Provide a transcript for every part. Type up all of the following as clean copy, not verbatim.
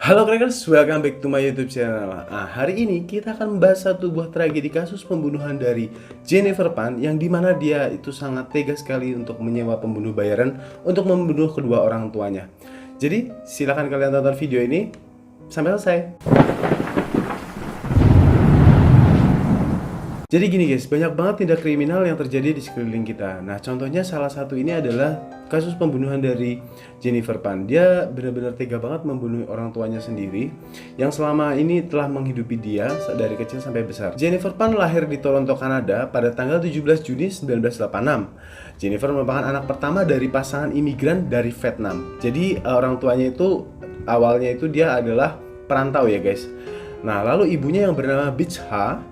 Halo Crackers, welcome back to my YouTube channel. Hari ini kita akan membahas satu buah tragedi kasus pembunuhan dari Jennifer Pan yang dimana dia itu sangat tega sekali untuk menyewa pembunuh bayaran untuk membunuh kedua orang tuanya. Jadi silakan kalian tonton video ini sampai selesai. Jadi gini guys, banyak banget tindak kriminal yang terjadi di sekeliling kita. Nah, contohnya salah satu ini adalah kasus pembunuhan dari Jennifer Pan. Dia benar-benar tega banget membunuh orang tuanya sendiri yang selama ini telah menghidupi dia dari kecil sampai besar. Jennifer Pan lahir di Toronto, Kanada pada tanggal 17 Juni 1986. Jennifer merupakan anak pertama dari pasangan imigran dari Vietnam. Jadi orang tuanya itu awalnya itu dia adalah perantau ya guys. Nah, lalu ibunya yang bernama Beach Ha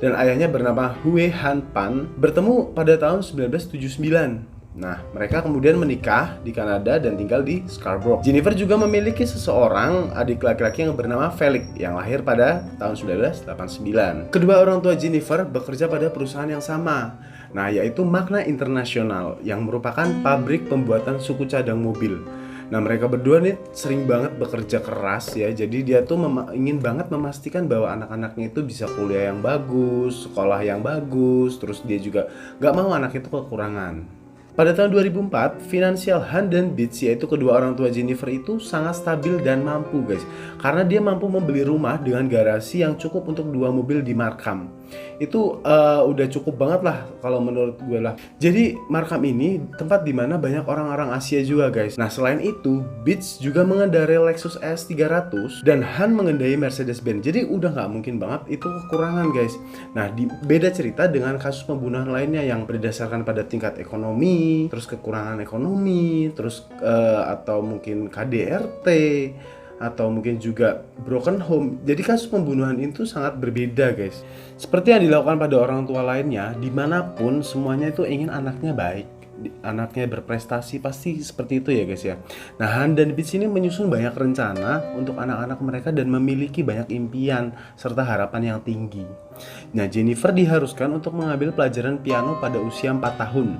dan ayahnya bernama Hue Han Pan bertemu pada tahun 1979. Nah, mereka kemudian menikah di Kanada dan tinggal di Scarborough. Jennifer juga memiliki seseorang adik laki-laki yang bernama Felix yang lahir pada tahun 1989. Kedua orang tua Jennifer bekerja pada perusahaan yang sama, nah yaitu Magna International yang merupakan pabrik pembuatan suku cadang mobil. Nah, mereka berdua nih sering banget bekerja keras ya. Jadi dia tuh ingin banget memastikan bahwa anak-anaknya itu bisa kuliah yang bagus, sekolah yang bagus. Terus dia juga gak mau anak itu kekurangan. Pada tahun 2004, finansial Han dan Beach, yaitu kedua orang tua Jennifer itu sangat stabil dan mampu guys. Karena dia mampu membeli rumah dengan garasi yang cukup untuk 2 mobil di Markham. Itu udah cukup banget lah kalau menurut gue lah. Jadi Markham ini tempat dimana banyak orang-orang Asia juga guys. Nah, selain itu Beach juga mengendarai Lexus S300 dan Han mengendarai Mercedes-Benz. Jadi udah nggak mungkin banget itu kekurangan guys. Nah, beda cerita dengan kasus pembunuhan lainnya yang berdasarkan pada tingkat ekonomi, terus kekurangan ekonomi, terus atau mungkin KDRT, atau mungkin juga broken home. Jadi kasus pembunuhan itu sangat berbeda guys. Seperti yang dilakukan pada orang tua lainnya, dimanapun semuanya itu ingin anaknya baik, anaknya berprestasi, pasti seperti itu ya guys ya. Nah, Han dan Beach ini menyusun banyak rencana untuk anak-anak mereka dan memiliki banyak impian serta harapan yang tinggi. Nah, Jennifer diharuskan untuk mengambil pelajaran piano pada usia 4 tahun.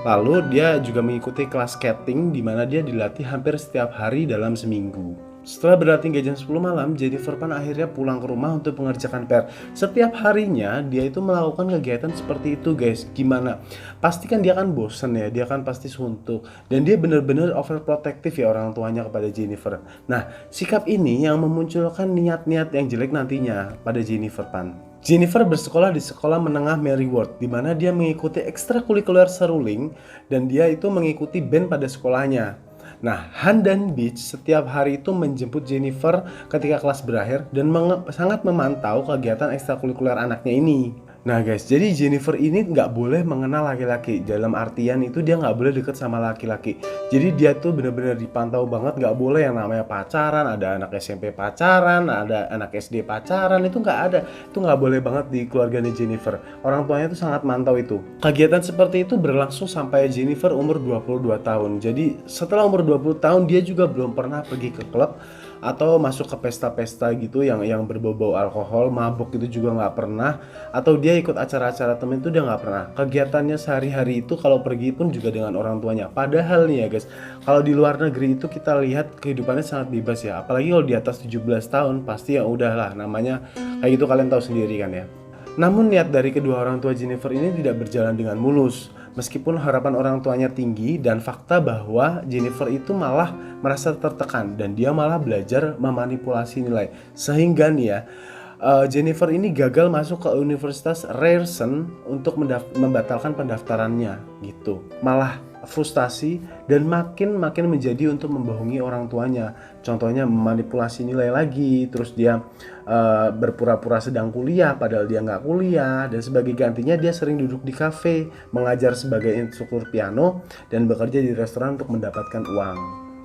Lalu dia juga mengikuti kelas skating di mana dia dilatih hampir setiap hari dalam seminggu. Setelah berlatih hingga jam 10 malam, Jennifer Pan akhirnya pulang ke rumah untuk mengerjakan PR. Setiap harinya dia itu melakukan kegiatan seperti itu guys. Gimana? Pasti kan dia kan bosen ya, dia kan pasti suntuk. Dan dia benar-benar overprotective ya orang tuanya kepada Jennifer. Nah, sikap ini yang memunculkan niat-niat yang jelek nantinya pada Jennifer Pan. Jennifer bersekolah di sekolah menengah Mary Ward, di mana dia mengikuti ekstrakurikuler seruling dan dia itu mengikuti band pada sekolahnya. Nah, Han dan Beach setiap hari itu menjemput Jennifer ketika kelas berakhir dan sangat memantau kegiatan ekstrakurikuler anaknya ini. Nah guys, jadi Jennifer ini nggak boleh mengenal laki-laki. Dalam artian itu dia nggak boleh deket sama laki-laki. Jadi dia tuh bener-bener dipantau banget, nggak boleh yang namanya pacaran. Ada anak SMP pacaran, ada anak SD pacaran, itu nggak ada. Itu nggak boleh banget di keluarganya Jennifer. Orang tuanya tuh sangat mantau itu. Kegiatan seperti itu berlangsung sampai Jennifer umur 22 tahun. Jadi setelah umur 20 tahun dia juga belum pernah pergi ke klub atau masuk ke pesta-pesta gitu yang berbau-bau alkohol, mabuk itu juga nggak pernah, atau dia ikut acara-acara temen itu dia nggak pernah. Kegiatannya sehari-hari itu kalau pergi pun juga dengan orang tuanya. Padahal nih ya guys, kalau di luar negeri itu kita lihat kehidupannya sangat bebas ya, apalagi kalau di atas 17 tahun pasti ya udahlah namanya kayak gitu, kalian tahu sendiri kan ya. Namun niat dari kedua orang tua Jennifer ini tidak berjalan dengan mulus. Meskipun harapan orang tuanya tinggi dan fakta bahwa Jennifer itu malah merasa tertekan dan dia malah belajar memanipulasi nilai. Sehingga nih ya, Jennifer ini gagal masuk ke Universitas Ryerson untuk membatalkan pendaftarannya gitu. Malah frustasi dan makin menjadi untuk membohongi orang tuanya. Contohnya memanipulasi nilai lagi, terus dia berpura-pura sedang kuliah padahal dia nggak kuliah, dan sebagai gantinya dia sering duduk di kafe mengajar sebagai instruktur piano dan bekerja di restoran untuk mendapatkan uang.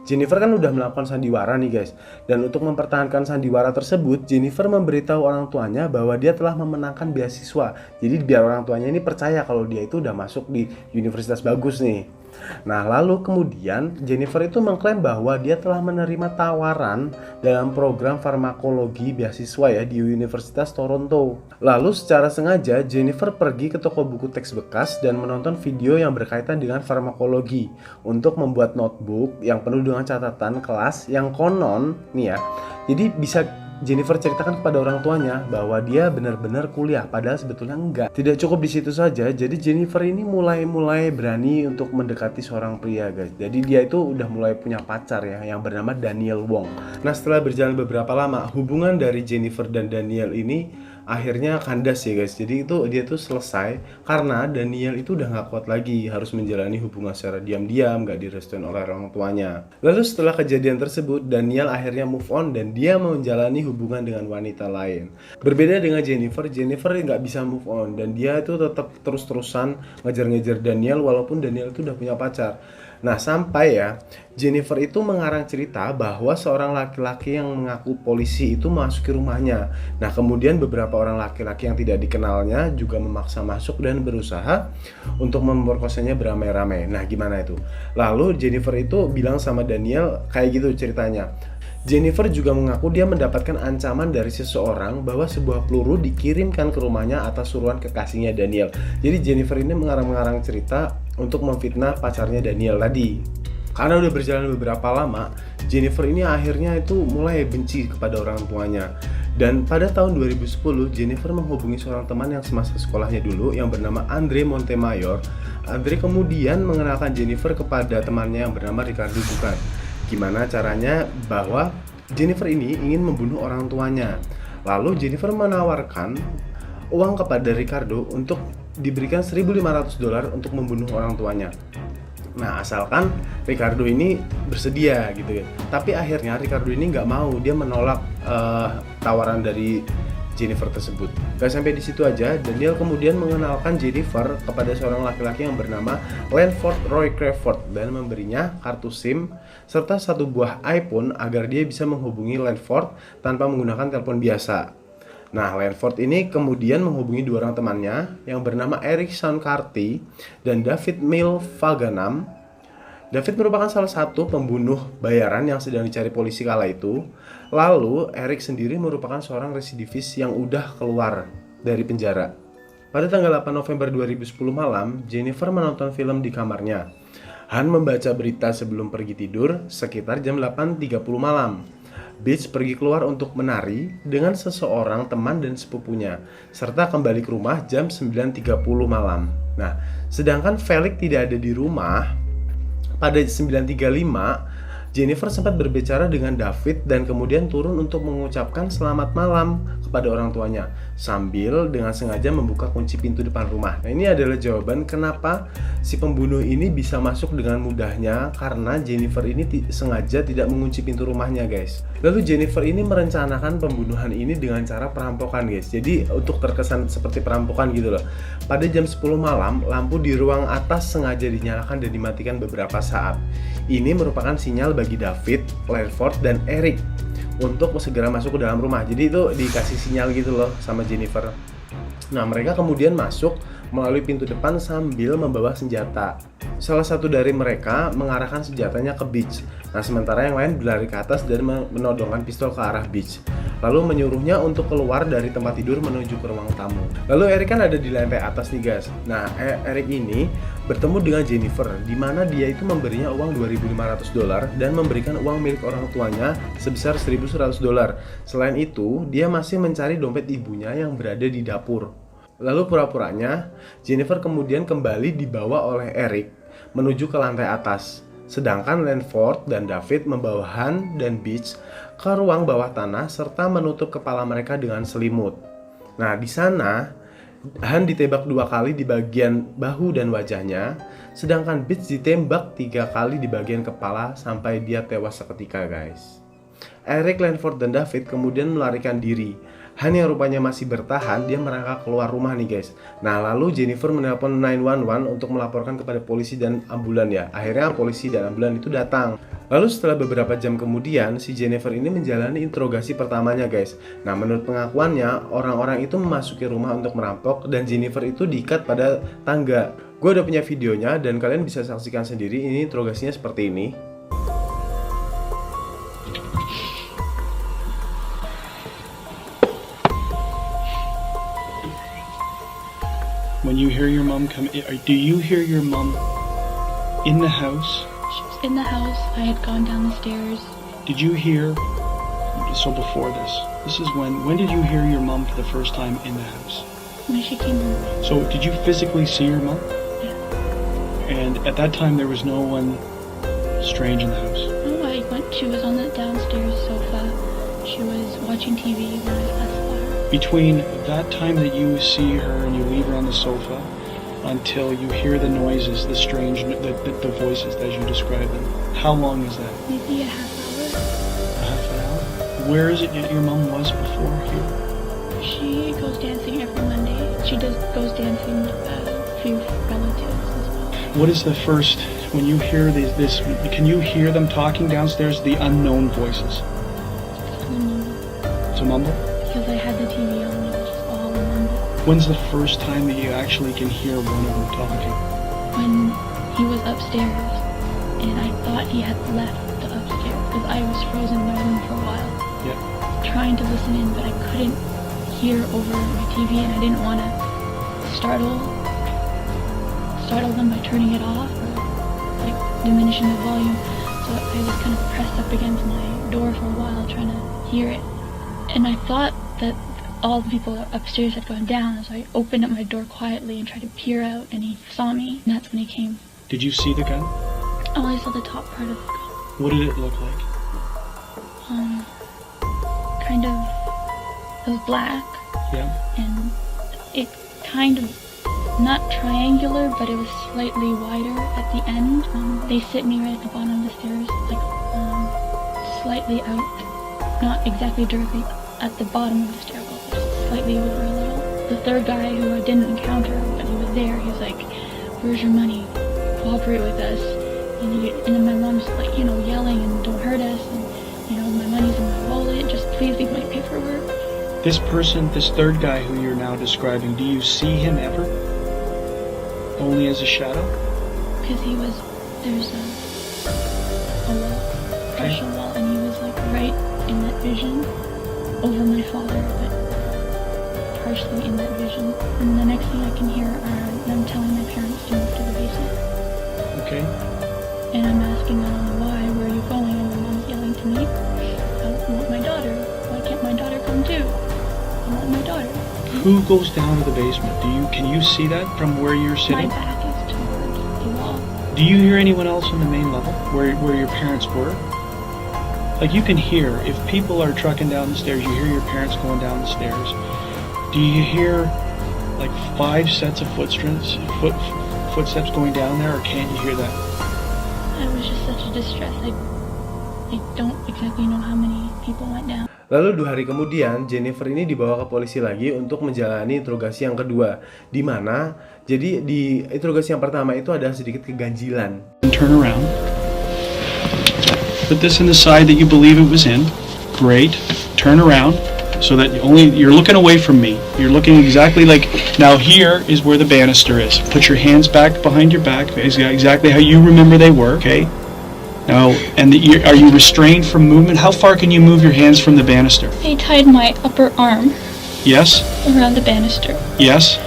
Jennifer kan udah melakukan sandiwara nih guys. Dan untuk mempertahankan sandiwara tersebut, Jennifer memberitahu orang tuanya bahwa dia telah memenangkan beasiswa. Jadi biar orang tuanya ini percaya kalau dia itu udah masuk di universitas bagus nih. Nah, lalu kemudian Jennifer itu mengklaim bahwa dia telah menerima tawaran dalam program farmakologi beasiswa ya di Universitas Toronto. Lalu secara sengaja Jennifer pergi ke toko buku teks bekas dan menonton video yang berkaitan dengan farmakologi untuk membuat notebook yang penuh dengan catatan kelas yang konon nih ya. Jadi bisa Jennifer ceritakan kepada orang tuanya bahwa dia benar-benar kuliah, padahal sebetulnya enggak. Tidak cukup di situ saja, jadi Jennifer ini mulai berani untuk mendekati seorang pria, guys. Jadi dia itu udah mulai punya pacar ya, yang bernama Daniel Wong. Nah, setelah berjalan beberapa lama, hubungan dari Jennifer dan Daniel ini akhirnya kandas ya guys. Jadi dia tuh selesai karena Daniel itu udah nggak kuat lagi harus menjalani hubungan secara diam-diam, nggak direstuin oleh orang tuanya. Lalu setelah kejadian tersebut, Daniel akhirnya move on dan dia mau menjalani hubungan dengan wanita lain. Berbeda dengan Jennifer nggak bisa move on dan dia itu tetap terus-terusan ngejar-ngejar Daniel walaupun Daniel itu udah punya pacar. Nah, sampai ya Jennifer itu mengarang cerita bahwa seorang laki-laki yang mengaku polisi itu memasuki rumahnya. Nah, kemudian beberapa orang laki-laki yang tidak dikenalnya juga memaksa masuk dan berusaha untuk memperkosanya beramai-ramai. Nah, gimana itu? Lalu Jennifer itu bilang sama Daniel kayak gitu ceritanya. Jennifer juga mengaku dia mendapatkan ancaman dari seseorang bahwa sebuah peluru dikirimkan ke rumahnya atas suruhan kekasihnya Daniel. Jadi Jennifer ini mengarang-mengarang cerita untuk memfitnah pacarnya Daniel tadi. Karena udah berjalan beberapa lama, Jennifer ini akhirnya itu mulai benci kepada orang tuanya. Dan pada tahun 2010, Jennifer menghubungi seorang teman yang semasa sekolahnya dulu yang bernama Andre Montemayor. Andre kemudian mengenalkan Jennifer kepada temannya yang bernama Ricardo Bukan. Gimana caranya bahwa Jennifer ini ingin membunuh orang tuanya. Lalu Jennifer menawarkan uang kepada Ricardo untuk diberikan $1.500 untuk membunuh orang tuanya. Nah, asalkan Ricardo ini bersedia gitu ya. Tapi akhirnya Ricardo ini nggak mau, dia menolak tawaran dari Jennifer tersebut. Gak sampai di situ aja, Daniel kemudian mengenalkan Jennifer kepada seorang laki-laki yang bernama Lanford Roy Crawford dan memberinya kartu SIM serta satu buah iPhone agar dia bisa menghubungi Lanford tanpa menggunakan telepon biasa. Nah, Lanford ini kemudian menghubungi dua orang temannya yang bernama Eric Sancarty dan David Milvaganam. David merupakan salah satu pembunuh bayaran yang sedang dicari polisi kala itu. Lalu, Eric sendiri merupakan seorang residivis yang udah keluar dari penjara. Pada tanggal 8 November 2010 malam, Jennifer menonton film di kamarnya. Han membaca berita sebelum pergi tidur sekitar jam 8.30 malam. Beach pergi keluar untuk menari dengan seseorang teman dan sepupunya, serta kembali ke rumah jam 9.30 malam. Nah, sedangkan Felix tidak ada di rumah. Pada 9.35, Jennifer sempat berbicara dengan David dan kemudian turun untuk mengucapkan selamat malam kepada orang tuanya sambil dengan sengaja membuka kunci pintu depan rumah. Nah, ini adalah jawaban kenapa si pembunuh ini bisa masuk dengan mudahnya, karena Jennifer ini sengaja tidak mengunci pintu rumahnya, guys. Lalu Jennifer ini merencanakan pembunuhan ini dengan cara perampokan, guys. Jadi untuk terkesan seperti perampokan gitu loh. Pada jam 10 malam, lampu di ruang atas sengaja dinyalakan dan dimatikan beberapa saat. Ini merupakan sinyal bagi David, Lanford, dan Eric untuk segera masuk ke dalam rumah. Jadi itu dikasih sinyal gitu loh sama Jennifer. Nah, mereka kemudian masuk melalui pintu depan sambil membawa senjata. Salah satu dari mereka mengarahkan senjatanya ke Beach. Nah, sementara yang lain berlari ke atas dan menodongkan pistol ke arah Beach. Lalu menyuruhnya untuk keluar dari tempat tidur menuju ke ruang tamu. Lalu Eric kan ada di lantai atas nih, guys. Nah, Eric ini bertemu dengan Jennifer, di mana dia itu memberinya uang $2.500 dan memberikan uang milik orang tuanya sebesar $1.100. Selain itu, dia masih mencari dompet ibunya yang berada di dapur. Lalu pura-puranya, Jennifer kemudian kembali dibawa oleh Eric menuju ke lantai atas. Sedangkan Lanford dan David membawa Han dan Beach ke ruang bawah tanah serta menutup kepala mereka dengan selimut. Nah, di sana Han ditembak 2 kali di bagian bahu dan wajahnya, sedangkan Beach ditembak 3 kali di bagian kepala sampai dia tewas seketika, guys. Eric, Lanford, dan David kemudian melarikan diri. Han yang rupanya masih bertahan, dia merangkak keluar rumah nih, guys. Nah, lalu Jennifer menelpon 911 untuk melaporkan kepada polisi dan ambulan ya. Akhirnya polisi dan ambulan itu datang. Lalu setelah beberapa jam kemudian, si Jennifer ini menjalani interogasi pertamanya guys. Nah menurut pengakuannya, orang-orang itu memasuki rumah untuk merampok dan Jennifer itu diikat pada tangga. Gue udah punya videonya dan kalian bisa saksikan sendiri, ini interogasinya seperti ini. When you hear your mom come in, do you hear your mom in the house? She was in the house. I had gone down the stairs. Did you hear, so before this is when did you hear your mom for the first time in the house? When she came in. So did you physically see your mom? Yeah. And at that time there was no one strange in the house? No, she was on the downstairs sofa. She was watching TV when I last saw her. Between that time that you see her and you leave her on the sofa until you hear the noises, the strange, the voices as you describe them, how long is that? Maybe a half hour. A half an hour? Where is it your mom was before here? She goes dancing every Monday. She goes dancing with a few relatives as well. What is the first, when you hear this, can you hear them talking downstairs, the unknown voices? It's a mumble? Because I had the TV on, it was just all a mumble. When's the first time that you actually can hear one of them talking? When he was upstairs, and I thought he had left the upstairs, because I was frozen in my room for a while. Yeah. Trying to listen in, but I couldn't hear over my TV, and I didn't want to startle them by turning it off or like diminishing the volume. So I just kind of pressed up against my door for a while trying to hear it. And I thought that all the people upstairs had gone down, so I opened up my door quietly and tried to peer out, and he saw me, and that's when he came. Did you see the gun? Oh, I saw the top part of the gun. What did it look like? Kind of, it was black, Yeah. and it kind of, not triangular, but it was slightly wider at the end. They sit me right at the bottom of the stairs, like slightly out, not exactly directly at the bottom of the stairwell, just slightly over a little. The third guy who I didn't encounter, but he was there, he was like, "Where's your money? Cooperate with us." And then my mom's like, yelling, and "Don't hurt us," and my money's in my wallet, just please leave my paperwork. This person, this third guy who you're now describing, do you see him ever? Only as a shadow? Because there's a wall, partial wall, and he was like right in that vision, over my father, but partially in that vision. And the next thing I can hear are them telling my parents to move to the basement. Okay. And I'm asking them why, where are you going? And my mom's yelling to me, "I want my daughter. Why can't my daughter come too? I want my daughter." Who goes down to the basement? Can you see that from where you're My sitting? back is towards the wall. Do you hear anyone else on the main level where your parents were? Like you can hear, if people are trucking down the stairs, you hear your parents going down the stairs. Do you hear like 5 sets of footsteps going down there, or can't you hear that? I was just such a distress. I don't exactly know how many people went down. Lalu 2 hari kemudian, Jennifer ini dibawa ke polisi lagi untuk menjalani interogasi yang kedua. Di mana, jadi di interogasi yang pertama itu ada sedikit keganjilan. Turn around. Put this in the side that you believe it was in. Great. Turn around so that you're looking away from me. You're looking exactly like, now here is where the banister is. Put your hands back behind your back, exactly how you remember they were, okay? Now, are you restrained from movement? How far can you move your hands from the banister? They tied my upper arm Yes? around the banister, Yes?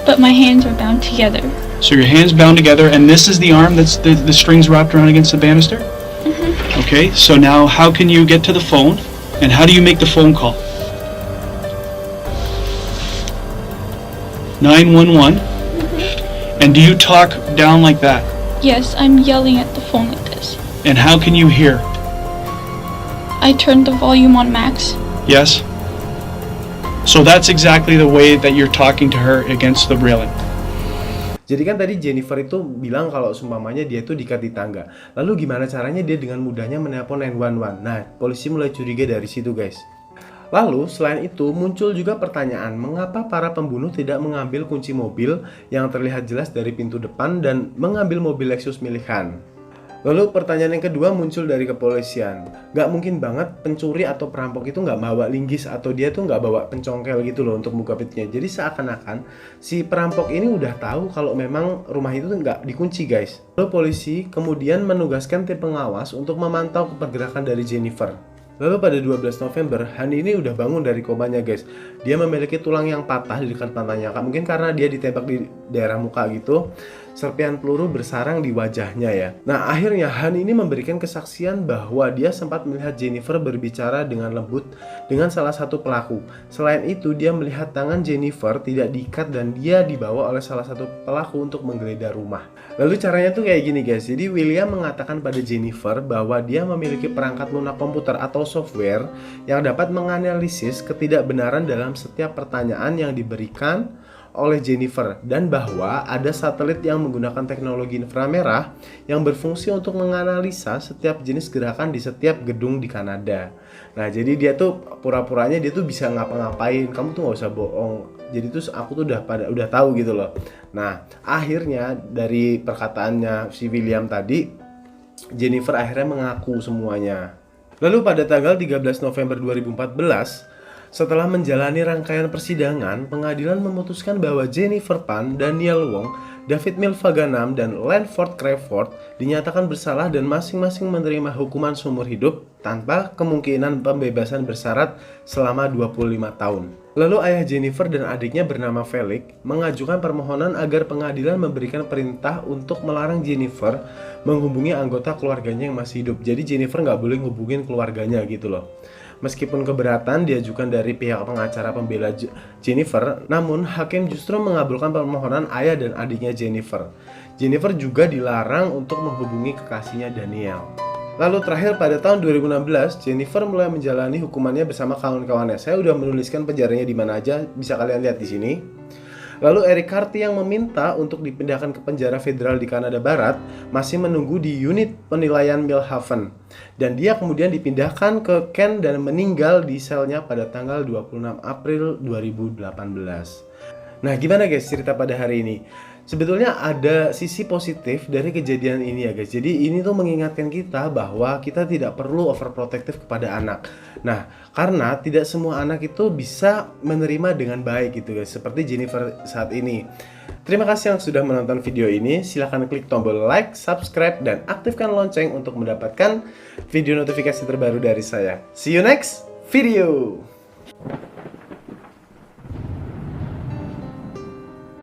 but my hands are bound together. So your hands bound together, and this is the arm that's the strings wrapped around against the banister? Okay, so now how can you get to the phone, and how do you make the phone call? 911? And do you talk down like that? Yes, I'm yelling at the phone like this. And how can you hear? I turned the volume on max. Yes? So that's exactly the way that you're talking to her against the railing. Jadi kan tadi Jennifer itu bilang kalau seumpamanya dia itu diikat di tangga. Lalu gimana caranya dia dengan mudahnya menelpon 911? Nah, polisi mulai curiga dari situ guys. Lalu selain itu muncul juga pertanyaan, mengapa para pembunuh tidak mengambil kunci mobil yang terlihat jelas dari pintu depan dan mengambil mobil Lexus milik Han? Lalu pertanyaan yang kedua muncul dari kepolisian. Gak mungkin banget pencuri atau perampok itu gak bawa linggis atau dia tuh gak bawa pencongkel gitu loh untuk buka pintunya. Jadi seakan-akan si perampok ini udah tahu kalau memang rumah itu tuh gak dikunci guys. Lalu polisi kemudian menugaskan tim pengawas untuk memantau pergerakan dari Jennifer. Lalu pada 12 November, Hani ini udah bangun dari komanya guys. Dia memiliki tulang yang patah di dekat matanya. Mungkin karena dia ditembak di daerah muka gitu. Serpihan peluru bersarang di wajahnya ya. Nah akhirnya Hani ini memberikan kesaksian bahwa dia sempat melihat Jennifer berbicara dengan lembut dengan salah satu pelaku. Selain itu dia melihat tangan Jennifer tidak diikat dan dia dibawa oleh salah satu pelaku untuk menggeledah rumah. Lalu caranya tuh kayak gini guys. Jadi William mengatakan pada Jennifer bahwa dia memiliki perangkat lunak komputer atau software yang dapat menganalisis ketidakbenaran dalam setiap pertanyaan yang diberikan oleh Jennifer dan bahwa ada satelit yang menggunakan teknologi inframerah yang berfungsi untuk menganalisa setiap jenis gerakan di setiap gedung di Kanada. Nah jadi dia tuh pura-puranya dia tuh bisa ngapa-ngapain, kamu tuh nggak usah bohong. Jadi tuh aku tuh udah tahu gitu loh. Nah akhirnya dari perkataannya si William tadi, Jennifer akhirnya mengaku semuanya. Lalu pada tanggal 13 November 2014, setelah menjalani rangkaian persidangan, pengadilan memutuskan bahwa Jennifer Pan, Daniel Wong, David Milvaganam, dan Lanford Crawford dinyatakan bersalah dan masing-masing menerima hukuman seumur hidup tanpa kemungkinan pembebasan bersyarat selama 25 tahun. Lalu ayah Jennifer dan adiknya bernama Felix mengajukan permohonan agar pengadilan memberikan perintah untuk melarang Jennifer menghubungi anggota keluarganya yang masih hidup. Jadi Jennifer nggak boleh ngehubungin keluarganya gitu loh. Meskipun keberatan diajukan dari pihak pengacara pembela Jennifer, namun hakim justru mengabulkan permohonan ayah dan adiknya Jennifer. Jennifer juga dilarang untuk menghubungi kekasihnya Daniel. Lalu terakhir pada tahun 2016, Jennifer mulai menjalani hukumannya bersama kawan-kawannya. Saya udah menuliskan penjaranya di mana aja, bisa kalian lihat di sini. Lalu Eric Carty yang meminta untuk dipindahkan ke penjara federal di Kanada Barat masih menunggu di unit penilaian Millhaven. Dan dia kemudian dipindahkan ke Kent dan meninggal di selnya pada tanggal 26 April 2018. Nah gimana guys cerita pada hari ini? Sebetulnya ada sisi positif dari kejadian ini ya guys. Jadi ini tuh mengingatkan kita bahwa kita tidak perlu overprotective kepada anak. Nah, karena tidak semua anak itu bisa menerima dengan baik gitu guys. Seperti Jennifer saat ini. Terima kasih yang sudah menonton video ini. Silahkan klik tombol like, subscribe, dan aktifkan lonceng untuk mendapatkan video notifikasi terbaru dari saya. See you next video!